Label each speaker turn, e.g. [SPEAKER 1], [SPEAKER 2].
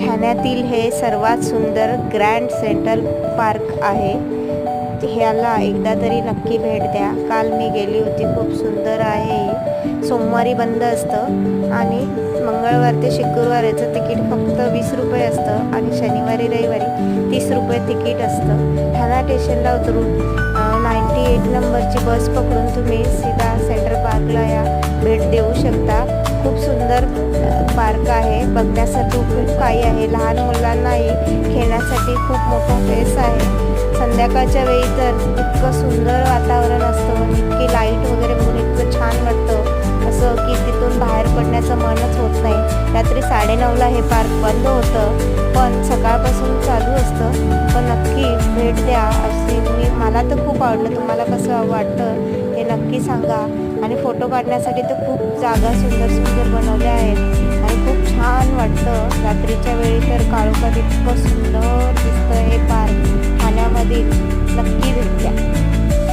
[SPEAKER 1] ठाण्यातील हे सर्वात सुंदर ग्रँड सेंट्रल पार्क आहे। ह्याला एकदा तरी नक्की भेट द्या। काल मी गेली होती, खूप सुंदर आहे। सोमवारी बंद असतं आणि मंगळवार ते शुक्रवार याचं तिकीट फक्त 20 रुपये असतं आणि शनिवारी रविवारी 30 रुपये तिकीट असतं। ठाणा स्टेशनला उतरून 98 नंबरची बस पकडून तुम्ही सीधा सेंट्रल पार्कला या भेट देऊ शकता। खूप सुंदर पार्क आहे, बघण्यासाठी खूप काही आहे। लहान मुलांनाही खेळण्यासाठी खूप मोठा स्पेस आहे। संध्याकाळच्या वेळी तर इतकं सुंदर वातावरण असतं, इतकी लाईट वगैरे बघून इतकं छान वाटतं असं की तिथून बाहेर पडण्याचं मनच होत नाही। रात्री 9:30ला हे पार्क बंद होतं, पण सकाळपासून चालू असतं। पण नक्की भेट द्या अशी मला तर खूप आवडलं। तुम्हाला कसं वाटतं हे नक्की सांगा। आणि फोटो काढण्यासाठी तर खूप जागा सुंदर सुंदर बनवल्या आहेत आणि खूप छान वाटतं। रात्रीच्या वेळी तर काळोखात इतकं सुंदर दिसतं हे पार्क। ठाण्यामध्ये नक्की भेट द्या।